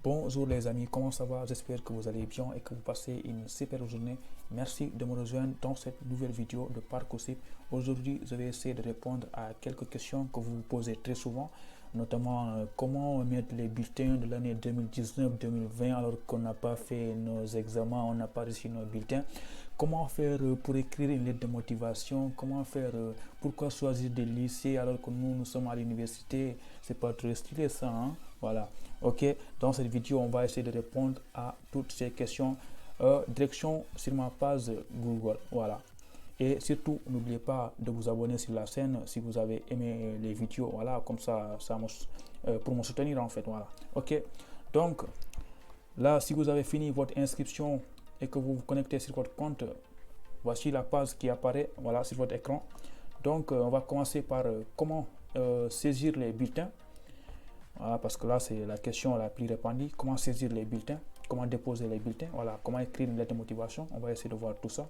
Bonjour les amis, comment ça va? J'espère que vous allez bien et que vous passez une super journée. Merci de me rejoindre dans cette nouvelle vidéo de Parcoursup. Aujourd'hui, je vais essayer de répondre à quelques questions que vous vous posez très souvent, notamment comment mettre les bulletins de l'année 2019-2020 alors qu'on n'a pas fait nos examens, on n'a pas reçu nos bulletins. Comment faire pour écrire une lettre de motivation? Comment faire, pourquoi choisir des lycées alors que nous sommes à l'université? C'est pas très stylé ça, hein? Voilà. Ok, dans cette vidéo, on va essayer de répondre à toutes ces questions. Direction sur ma page Google. Voilà. Et surtout, n'oubliez pas de vous abonner sur la chaîne si vous avez aimé les vidéos. Voilà, comme ça, pour me soutenir en fait. Voilà. Ok. Donc, là, si vous avez fini votre inscription et que vous vous connectez sur votre compte, voici la page qui apparaît. Voilà, sur votre écran. Donc, on va commencer par comment saisir les bulletins. Voilà, parce que là, c'est la question la plus répandue. Comment saisir les bulletins? Comment déposer les bulletins? Voilà, comment écrire une lettre de motivation? On va essayer de voir tout ça.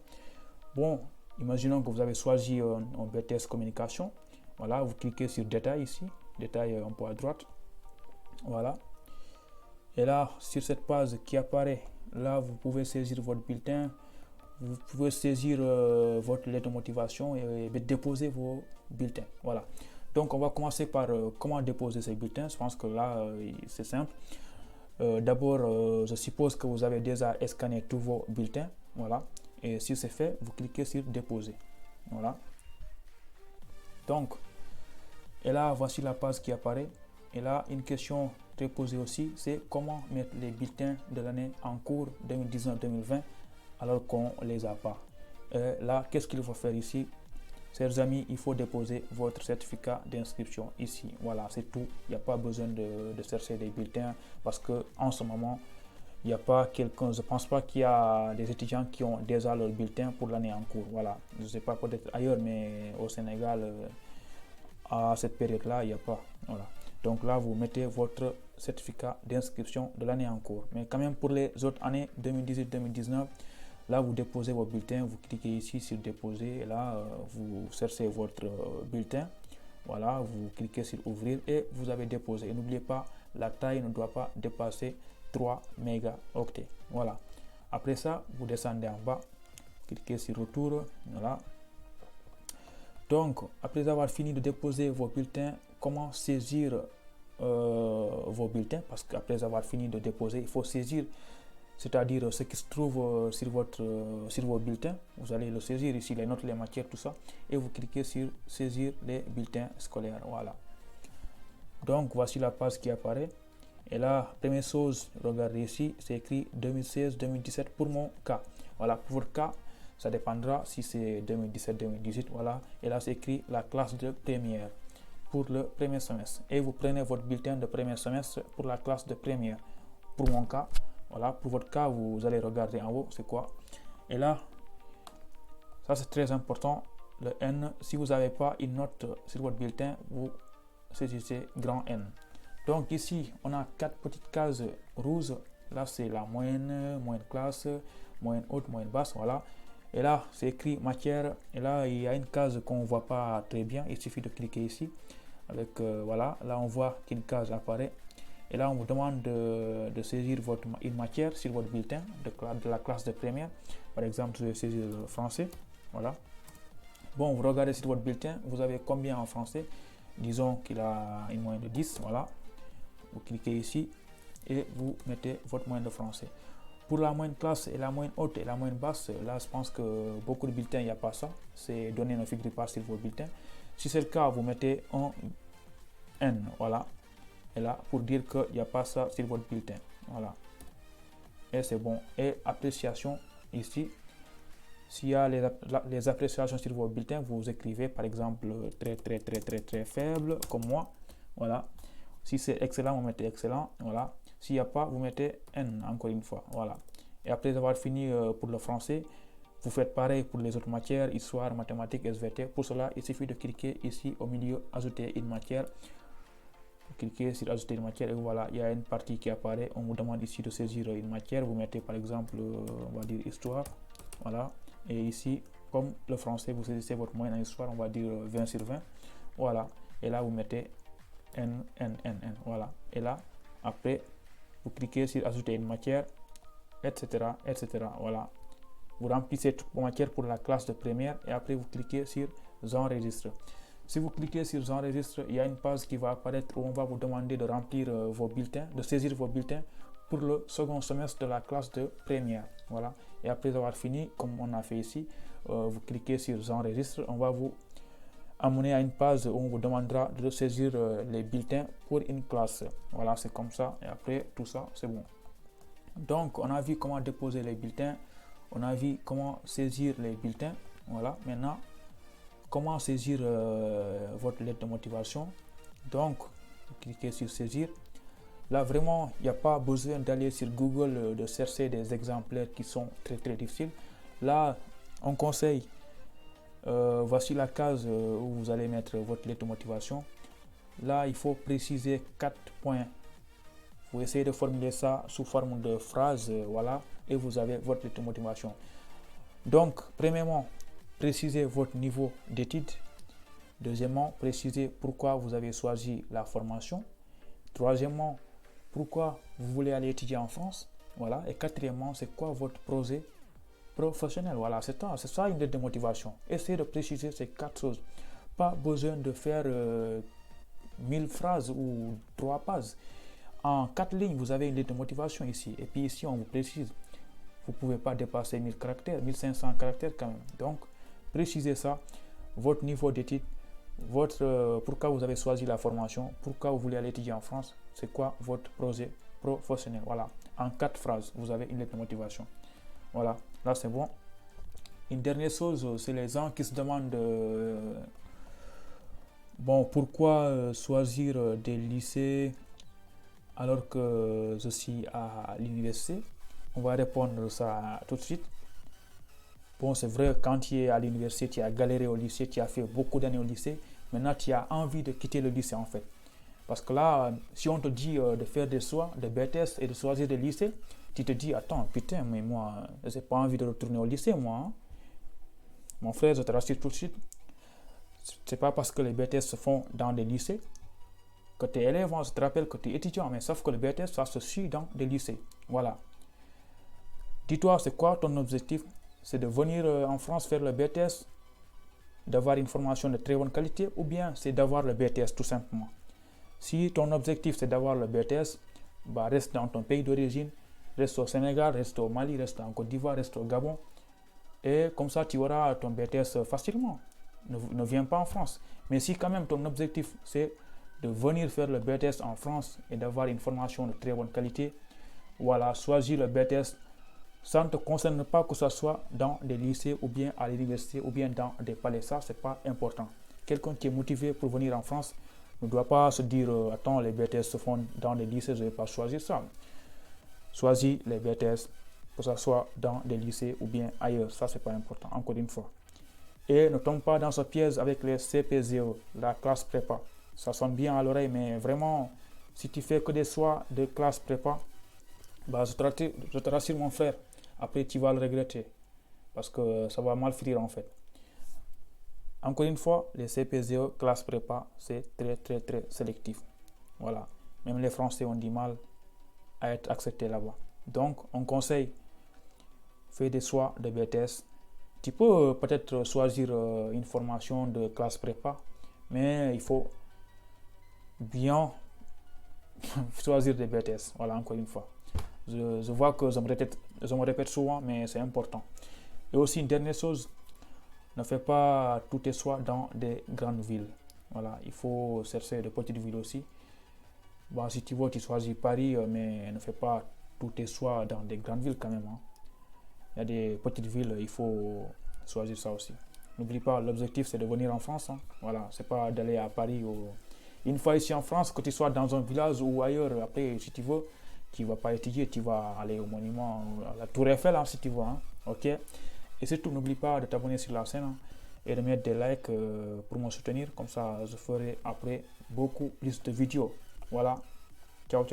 Bon, imaginons que vous avez choisi un BTS communication. Voilà, vous cliquez sur détail ici. Détail un peu à droite. Voilà. Et là, sur cette page qui apparaît, là, vous pouvez saisir votre bulletin. Vous pouvez saisir votre lettre de motivation et déposer vos bulletins. Voilà. Donc, on va commencer par comment déposer ces bulletins. Je pense que là, c'est simple. D'abord, je suppose que vous avez déjà scanné tous vos bulletins. Voilà. Et si c'est fait, vous cliquez sur déposer. Voilà. Donc, et là, voici la page qui apparaît. Et là, une question très posée aussi, c'est comment mettre les bulletins de l'année en cours 2019-2020 alors qu'on ne les a pas. Là, qu'est-ce qu'il faut faire ici? Chers amis, il faut déposer votre certificat d'inscription ici. Voilà, c'est tout. Il n'y a pas besoin de chercher des bulletins parce qu'en ce moment, il n'y a pas quelqu'un, je ne pense pas qu'il y a des étudiants qui ont déjà leur bulletin pour l'année en cours. Voilà, je ne sais pas peut-être ailleurs, mais au Sénégal, à cette période-là, il n'y a pas. Voilà. Donc là, vous mettez votre certificat d'inscription de l'année en cours. Mais quand même, pour les autres années 2018-2019, là, vous déposez vos bulletins, vous cliquez ici sur déposer, et là, vous cherchez votre bulletin. Voilà, vous cliquez sur ouvrir et vous avez déposé. Et n'oubliez pas, la taille ne doit pas dépasser 3 mégaoctets. Voilà. Après ça, vous descendez en bas, cliquez sur retour. Voilà. Donc, après avoir fini de déposer vos bulletins, comment saisir vos bulletins? Parce qu'après avoir fini de déposer, il faut saisir, c'est-à-dire ce qui se trouve sur vos bulletins. Vous allez le saisir ici, les notes, les matières, tout ça. Et vous cliquez sur saisir les bulletins scolaires. Voilà. Donc, voici la page qui apparaît. Et là, première chose, regardez ici, c'est écrit 2016-2017 pour mon cas. Voilà, pour votre cas, ça dépendra si c'est 2017-2018. Voilà, et là, c'est écrit la classe de première pour le premier semestre. Et vous prenez votre bulletin de premier semestre pour la classe de première. Pour mon cas, voilà, pour votre cas, vous allez regarder en haut, c'est quoi. Et là, ça c'est très important, le N, si vous n'avez pas une note sur votre bulletin, vous saisissez grand N. Donc ici, on a 4 petites cases rouges. Là, c'est la moyenne, moyenne classe, moyenne haute, moyenne basse, voilà. Et là, c'est écrit matière. Et là, il y a une case qu'on ne voit pas très bien. Il suffit de cliquer ici. Avec, voilà, là, on voit qu'une case apparaît. Et là, on vous demande de saisir une matière sur votre bulletin de la classe de première. Par exemple, je vais saisir le français. Voilà. Bon, vous regardez sur votre bulletin. Vous avez combien en français? Disons qu'il a une moyenne de 10. Voilà. Vous cliquez ici et vous mettez votre moyenne de français. Pour la moyenne classe et la moyenne haute et la moyenne basse, là je pense que beaucoup de bulletins, il n'y a pas ça. C'est donné ne figure pas sur vos bulletins. Si c'est le cas, vous mettez un N. Voilà. Et là, pour dire qu'il n'y a pas ça sur votre bulletin. Voilà. Et c'est bon. Et appréciation ici. S'il y a les appréciations sur vos bulletins, vous écrivez par exemple très faible, comme moi. Voilà. Si c'est excellent, vous mettez excellent. Voilà. S'il n'y a pas, vous mettez N, encore une fois. Voilà. Et après avoir fini pour le français, vous faites pareil pour les autres matières, histoire, mathématiques, SVT. Pour cela, il suffit de cliquer ici au milieu, ajouter une matière. Vous cliquez sur ajouter une matière et voilà, il y a une partie qui apparaît. On vous demande ici de saisir une matière. Vous mettez par exemple, on va dire histoire. Voilà. Et ici, comme le français, vous saisissez votre moyenne en histoire, on va dire 20 sur 20. Voilà. Et là, vous mettez N. Voilà. Et là, après, vous cliquez sur ajouter une matière, etc., etc. Voilà, vous remplissez toute matière pour la classe de première et après vous cliquez sur j'enregistre. Si vous cliquez sur j'enregistre, il y a une page qui va apparaître où on va vous demander de remplir vos bulletins, de saisir vos bulletins pour le second semestre de la classe de première. Voilà, et après avoir fini, comme on a fait ici, vous cliquez sur j'enregistre, on va vous amener à une page où on vous demandera de saisir les bulletins pour une classe. Voilà, c'est comme ça, et après tout ça, c'est bon. Donc, on a vu comment déposer les bulletins, on a vu comment saisir les bulletins. Voilà, maintenant, comment saisir votre lettre de motivation. Donc, vous cliquez sur saisir. Là, vraiment, il n'y a pas besoin d'aller sur Google, de chercher des exemplaires qui sont très difficiles. Là, on conseille, voici la case où vous allez mettre votre lettre de motivation. Là, il faut préciser 4 points. Vous essayez de formuler ça sous forme de phrase, voilà, et vous avez votre lettre de motivation. Donc, premièrement, précisez votre niveau d'études. Deuxièmement, précisez pourquoi vous avez choisi la formation. Troisièmement, pourquoi vous voulez aller étudier en France. Voilà. Et quatrièmement, c'est quoi votre projet professionnel. Voilà, c'est ça une lettre de motivation. Essayez de préciser ces 4 choses. Pas besoin de faire 1000 phrases ou 3 pages. En 4 lignes, vous avez une lettre de motivation ici. Et puis ici, on vous précise. Vous ne pouvez pas dépasser 1000 caractères, 1500 caractères quand même. Donc, précisez ça, votre niveau d'études, pourquoi vous avez choisi la formation, pourquoi vous voulez aller étudier en France, c'est quoi votre projet professionnel. Voilà, en 4 phrases, vous avez une lettre de motivation. Voilà, là c'est bon. Une dernière chose, c'est les gens qui se demandent bon, pourquoi choisir des lycées alors que je suis à l'université. On va répondre ça tout de suite. Bon, c'est vrai, quand tu es à l'université, tu as galéré au lycée, tu as fait beaucoup d'années au lycée. Maintenant, tu as envie de quitter le lycée en fait. Parce que là, si on te dit de faire des choix, de BTS et de choisir des lycées, tu te dis, attends, putain, mais moi, je n'ai pas envie de retourner au lycée, moi. Hein. Mon frère, je te rassure tout de suite. C'est pas parce que les BTS se font dans des lycées que tu es élève, je te rappelle que tu es étudiant, mais sauf que le BTS, ça se suit dans des lycées. Voilà. Dis-toi, c'est quoi ton objectif? C'est de venir en France faire le BTS, d'avoir une formation de très bonne qualité, ou bien c'est d'avoir le BTS tout simplement. Si ton objectif c'est d'avoir le BTS, bah reste dans ton pays d'origine, reste au Sénégal, reste au Mali, reste en Côte d'Ivoire, reste au Gabon, et comme ça tu auras ton BTS facilement. Ne viens pas en France. Mais si quand même ton objectif c'est de venir faire le BTS en France et d'avoir une formation de très bonne qualité, voilà, choisis le BTS. Ça ne te concerne pas que ce soit dans des lycées ou bien à l'université ou bien dans des palais. Ça, c'est pas important. Quelqu'un qui est motivé pour venir en France ne doit pas se dire attends, les BTS se font dans des lycées, je ne vais pas choisir ça. Choisis les BTS, que ce soit dans des lycées ou bien ailleurs. Ça, c'est pas important, encore une fois. Et ne tombe pas dans ce piège avec les CP0, la classe prépa. Ça sonne bien à l'oreille, mais vraiment, si tu fais que des choix de classe prépa, bah, je te rassure mon frère. Après, tu vas le regretter parce que ça va mal finir en fait. Encore une fois, les CP0, classe prépa, c'est très sélectif. Voilà. Même les Français ont du mal à être acceptés là-bas. Donc, on conseille, fais des choix de BTS. Tu peux peut-être choisir une formation de classe prépa, mais il faut bien choisir des BTS. Voilà, encore une fois. Je vois que je me répète souvent, mais c'est important. Et aussi, une dernière chose, ne fais pas tous tes choix dans des grandes villes. Voilà, il faut chercher de petites villes aussi. Bon, si tu veux, tu choisis Paris, mais ne fais pas tous tes choix dans des grandes villes quand même. Hein. Il y a des petites villes, il faut choisir ça aussi. N'oublie pas, l'objectif c'est de venir en France. Hein. Voilà, c'est pas d'aller à Paris. Une fois ici en France, que tu sois dans un village ou ailleurs, après, si tu veux, tu ne vas pas étudier, tu vas aller au monument, à la Tour Eiffel, hein, si tu veux. Hein. Ok. Et surtout, n'oublie pas de t'abonner sur la chaîne hein, et de mettre des likes pour me soutenir. Comme ça, je ferai après beaucoup plus de vidéos. Voilà. Ciao.